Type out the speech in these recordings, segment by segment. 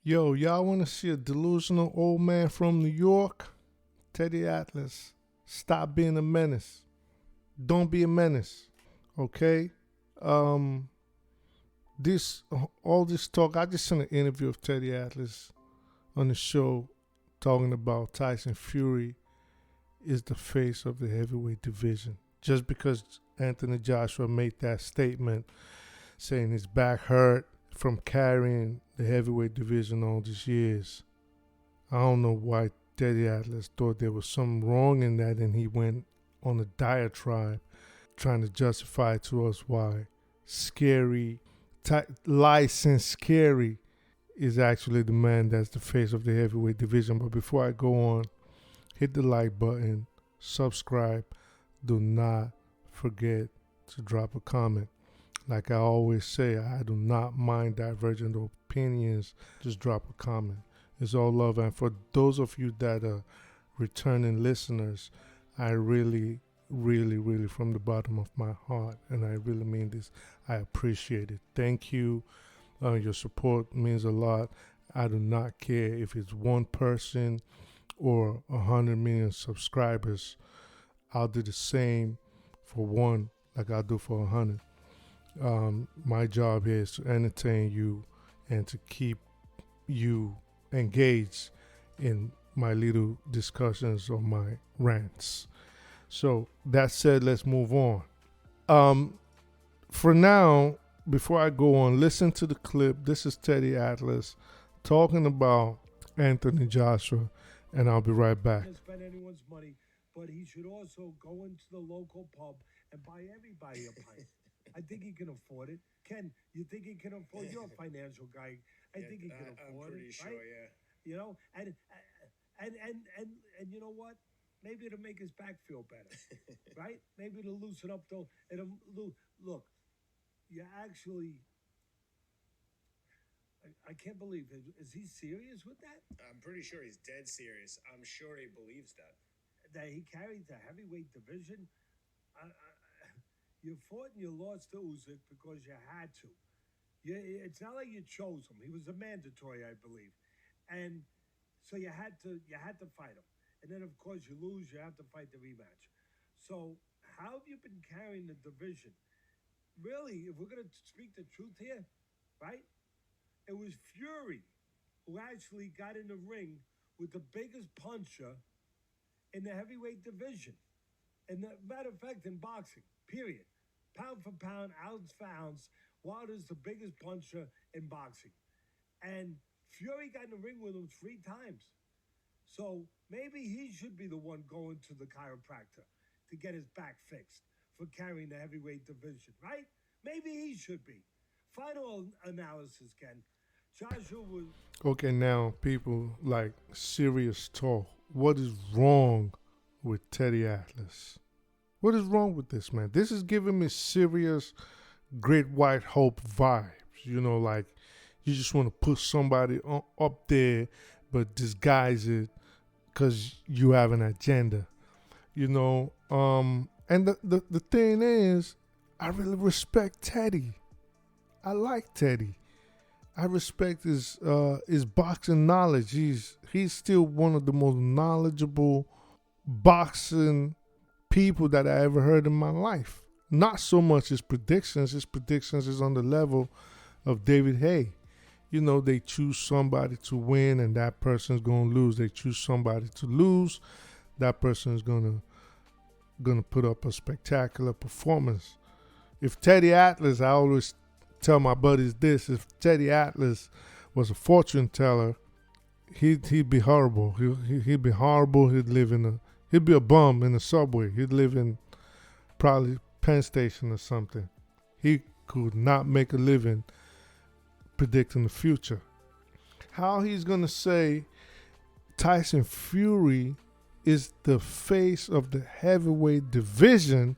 Yo, y'all want to see a delusional old man from New York? Teddy Atlas, stop being a menace. Don't be a menace, okay? All this talk. I just seen an interview of Teddy Atlas on the show talking about Tyson Fury is the face of the heavyweight division. Just because Anthony Joshua made that statement saying his back hurt from carrying the heavyweight division all these years. I don't know why Teddy Atlas thought there was something wrong in that, and he went on a diatribe trying to justify to us why licensed Scary is actually the man that's the face of the heavyweight division. But before I go on, hit the like button, subscribe. Do not forget to drop a comment. Like I always say, I do not mind divergent opinions. Just drop a comment. It's all love. And for those of you that are returning listeners, I really, really, really, from the bottom of my heart, and I really mean this, I appreciate it. Thank you. Your support means a lot. I do not care if it's one person or 100 million subscribers. I'll do the same for one like I do for 100. My job here is to entertain you and to keep you engaged in my little discussions or my rants. So that said, let's move on. For now, before I go on, listen to the clip. This is Teddy Atlas talking about Anthony Joshua, and I'll be right back. Can't spend anyone's money, but he should also go into the local pub and buy everybody a pint. I think he can afford it. Ken, you think he can afford? You're a financial guy. I think he can afford it. I'm pretty sure, right? Yeah. You know, and you know what? Maybe it'll make his back feel better, right? Maybe it'll loosen up. Look. You actually, I can't believe it. Is he serious with that? I'm pretty sure he's dead serious. I'm sure he believes that. That he carried the heavyweight division. You fought and you lost to Usyk because you had to. It's not like you chose him. He was a mandatory, I believe, and so you had to fight him. And then of course you lose, you have to fight the rematch. So how have you been carrying the division? Really, if we're going to speak the truth here, right? It was Fury who actually got in the ring with the biggest puncher in the heavyweight division. And matter of fact, in boxing, period. Pound for pound, ounce for ounce, Wilder's the biggest puncher in boxing. And Fury got in the ring with him 3 times. So maybe he should be the one going to the chiropractor to get his back fixed for carrying the heavyweight division, right? Maybe he should be. Final analysis, Ken. Joshua was... Okay, now, people, like, serious talk. What is wrong with Teddy Atlas? What is wrong with this, man? This is giving me serious Great White Hope vibes. You know, like, you just want to put somebody up there, but disguise it because you have an agenda. You know, and the thing is, I really respect Teddy. I like Teddy. I respect his boxing knowledge. He's still one of the most knowledgeable boxing people that I ever heard in my life. Not so much his predictions. His predictions is on the level of David Hay. You know, they choose somebody to win and that person's going to lose. They choose somebody to lose. That person is going to put up a spectacular performance. If Teddy Atlas, I always tell my buddies this, if Teddy Atlas was a fortune teller, he'd be horrible. He'd be horrible. He'd be a bum in the subway. He'd live in probably Penn Station or something. He could not make a living predicting the future. How he's going to say Tyson Fury is the face of the heavyweight division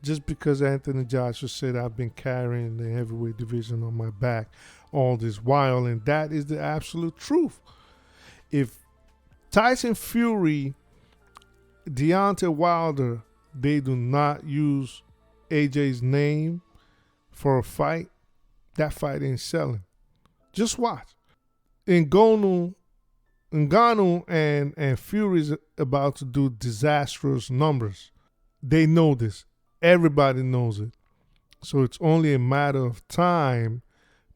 just because Anthony Joshua said I've been carrying the heavyweight division on my back all this while, and that is the absolute truth. If Tyson Fury, Deontay Wilder, they do not use AJ's name for a fight, that fight ain't selling. Just watch. Ngannou and Fury's about to do disastrous numbers. They know this. Everybody knows it. So it's only a matter of time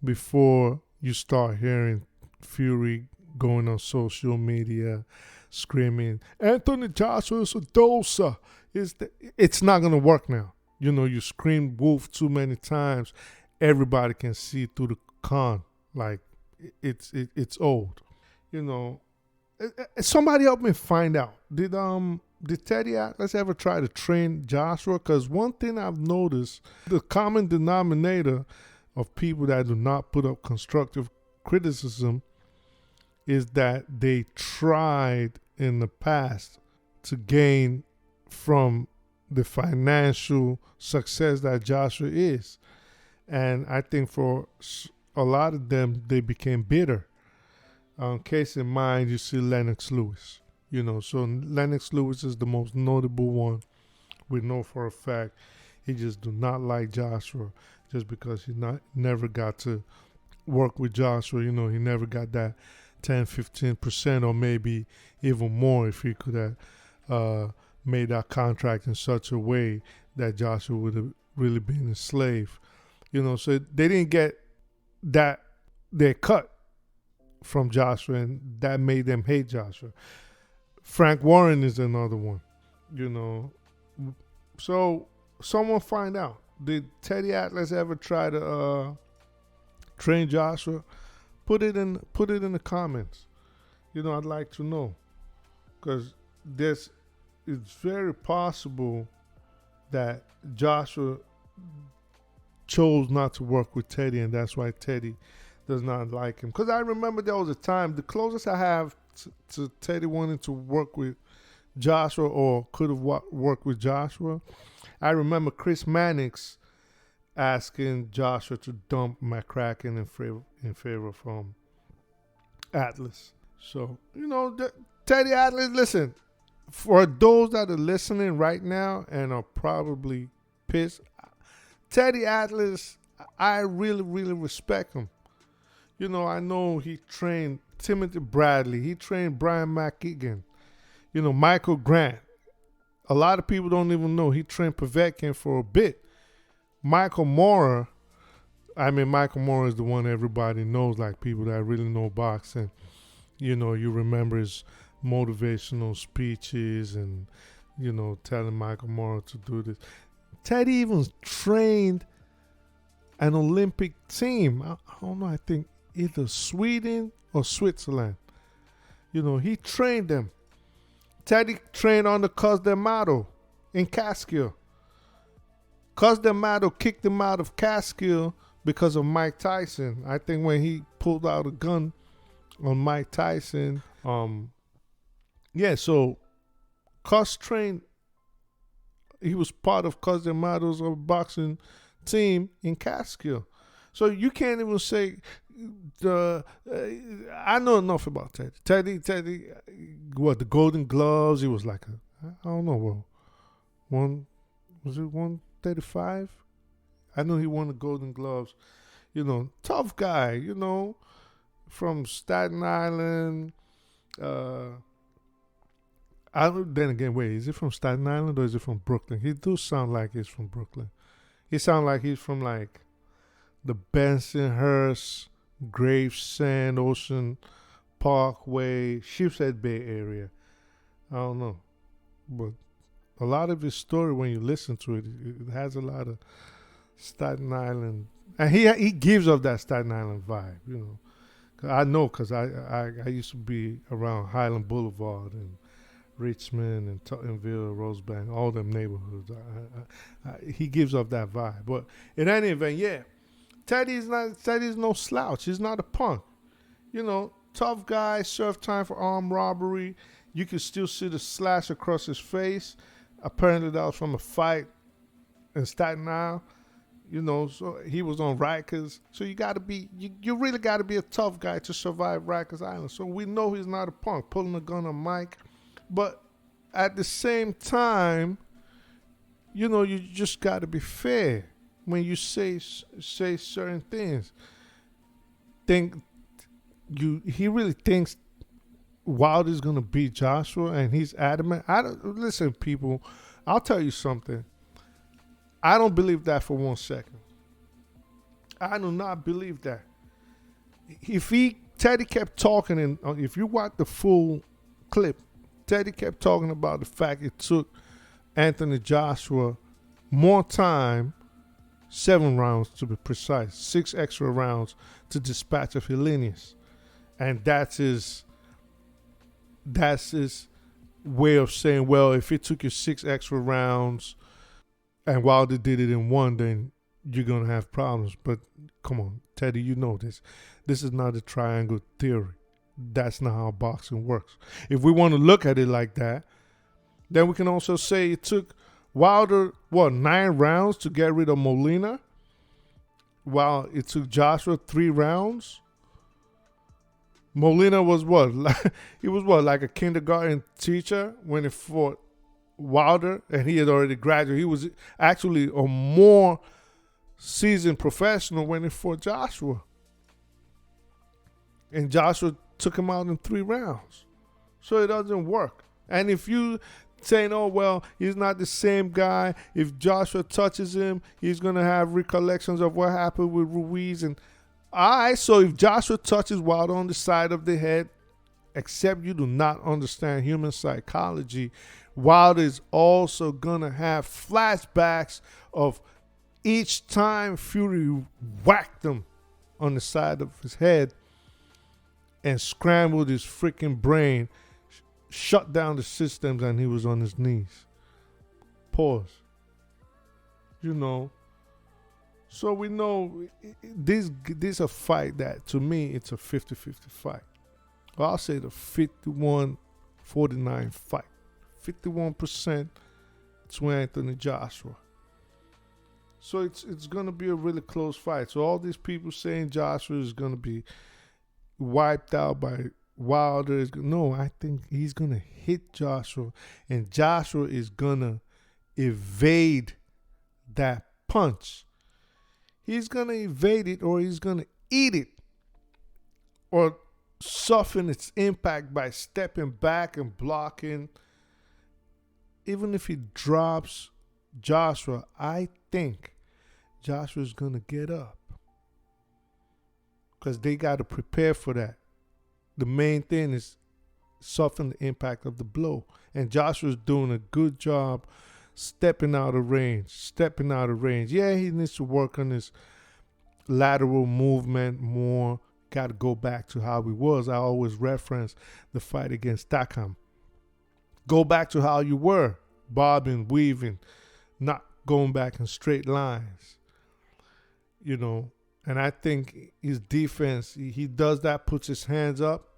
before you start hearing Fury going on social media screaming, Anthony Joshua is a doser. It's not going to work now. You scream wolf too many times, everybody can see through the con. Like, it's old. Somebody help me find out. Did Teddy Atlas ever try to train Joshua? Because one thing I've noticed, the common denominator of people that do not put up constructive criticism is that they tried in the past to gain from the financial success that Joshua is. And I think for a lot of them, they became bitter. Case in mind, you see Lennox Lewis. So Lennox Lewis is the most notable one. We know for a fact he just do not like Joshua just because he never got to work with Joshua. He never got that 10-15% or maybe even more if he could have made that contract in such a way that Joshua would have really been a slave. So they didn't get their cut from Joshua, and that made them hate Joshua. Frank Warren is another one, So someone find out. Did Teddy Atlas ever try to train Joshua? Put it in the comments. I'd like to know, because it's very possible that Joshua chose not to work with Teddy, and that's why Teddy does not like him. Because I remember there was a time, the closest I have to Teddy wanting to work with Joshua or could have worked with Joshua, I remember Chris Mannix asking Joshua to dump McCracken in favor from Atlas. So, Teddy Atlas, listen, for those that are listening right now and are probably pissed, Teddy Atlas, I really, really respect him. I know he trained Timothy Bradley. He trained Brian McEgan. Michael Grant. A lot of people don't even know he trained Povetkin for a bit. Michael Moorer is the one everybody knows, like people that really know boxing. You remember his motivational speeches and, telling Michael Moorer to do this. Teddy even trained an Olympic team. I don't know, I think either Sweden or Switzerland. He trained them. Teddy trained under Cus D'Amato in Catskill. Cus D'Amato kicked him out of Catskill because of Mike Tyson. I think when he pulled out a gun on Mike Tyson. So Cus trained. He was part of Cus D'Amato's boxing team in Catskill. So you can't even say I know enough about Teddy. Teddy, the Golden Gloves? He was like I don't know, was it 135? I know he won the Golden Gloves. Tough guy. From Staten Island. Then again, wait, is it from Staten Island or is it from Brooklyn? He do sound like he's from Brooklyn. He sound like he's from like the Bensonhurst, Gravesend, Ocean Parkway, Sheepshead Bay area. I don't know. But a lot of his story, when you listen to it, it has a lot of Staten Island. And he gives off that Staten Island vibe, I know because I used to be around Highland Boulevard and Richmond and Tottenville, Rosebank, all them neighborhoods. He gives off that vibe. But in any event, Teddy's no slouch. He's not a punk. Tough guy, served time for armed robbery. You can still see the slash across his face. Apparently that was from a fight in Staten Island. So he was on Rikers. So you really gotta be a tough guy to survive Rikers Island. So we know he's not a punk, pulling a gun on Mike. But at the same time, you just gotta be fair when you say certain things. he really thinks Wilder's gonna beat Joshua, and he's adamant. I don't listen, people. I'll tell you something. I don't believe that for 1 second. I do not believe that. If Teddy kept talking, and if you watch the full clip, Teddy kept talking about the fact it took Anthony Joshua more time, 7 rounds to be precise, 6 extra rounds to dispatch of Helenius, and that's his way of saying, well, if it took you 6 extra rounds and Wilder did it in 1, then you're going to have problems. But come on, Teddy, you know this. This is not a triangle theory. That's not how boxing works. If we want to look at it like that, then we can also say it took Wilder, 9 rounds to get rid of Molina, while it took Joshua 3 rounds. Molina was what? He was what, like a kindergarten teacher when he fought Wilder, and he had already graduated. He was actually a more seasoned professional when he fought Joshua. And Joshua took him out in 3 rounds. So it doesn't work. And if you saying, oh, well, he's not the same guy. If Joshua touches him, he's going to have recollections of what happened with Ruiz. And all right, so if Joshua touches Wilder on the side of the head, except you do not understand human psychology, Wilder is also going to have flashbacks of each time Fury whacked him on the side of his head and scrambled his freaking brain, shut down the systems, and he was on his knees. Pause. You know. So we know this a fight that, to me, it's a 50-50 fight. Well, I'll say the 51-49 fight. 51% to Anthony Joshua. So it's going to be a really close fight. So all these people saying Joshua is going to be wiped out by Wilder, no, I think he's going to hit Joshua, and Joshua is going to evade that punch. He's going to evade it, or he's going to eat it, or soften its impact by stepping back and blocking. Even if he drops Joshua, I think Joshua's going to get up, because they got to prepare for that. The main thing is soften the impact of the blow. And Joshua's doing a good job stepping out of range. Yeah, he needs to work on his lateral movement more. Got to go back to how he was. I always reference the fight against Takam. Go back to how you were. Bobbing, weaving, not going back in straight lines. You know, and I think his defense, he does that, puts his hands up.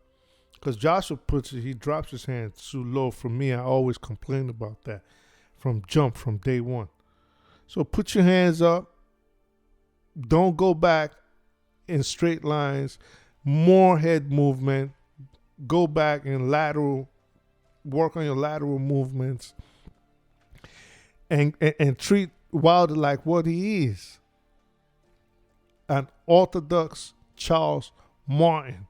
Because Joshua he drops his hands too low. For me, I always complain about that from day one. So put your hands up. Don't go back in straight lines. More head movement. Go back in lateral. Work on your lateral movements. And treat Wilder like what he is. An orthodox Charles Martin.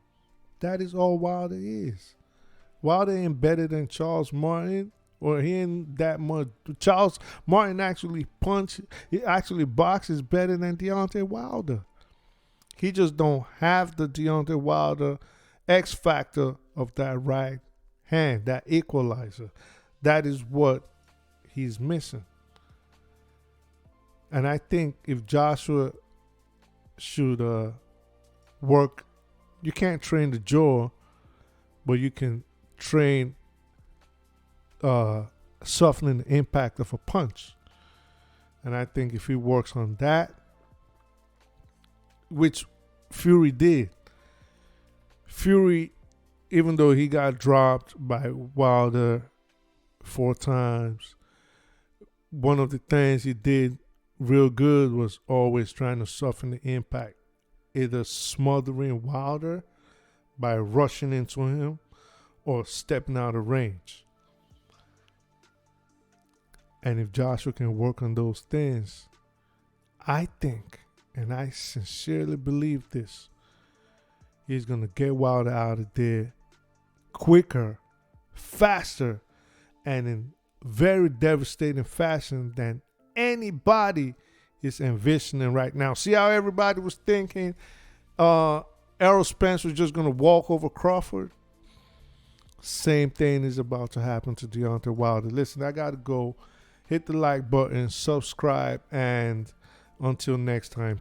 That is all Wilder is. Wilder ain't better than Charles Martin, or he ain't that much. Charles Martin actually boxes better than Deontay Wilder. He just don't have the Deontay Wilder X factor of that right hand, that equalizer. That is what he's missing. And I think if Joshua should work, you can't train the jaw, but you can train softening the impact of a punch. And I think if he works on that, which Fury did. Fury, even though he got dropped by Wilder 4 times, one of the things he did real good was always trying to soften the impact. Either smothering Wilder by rushing into him or stepping out of range. And if Joshua can work on those things, I think, and I sincerely believe this, He's going to get Wilder out of there quicker, faster, and in very devastating fashion than anybody is envisioning right now. See how everybody was thinking Errol Spence was just going to walk over Crawford? Same thing is about to happen to Deontay Wilder. Listen, I got to go. Hit the like button, subscribe, and until next time.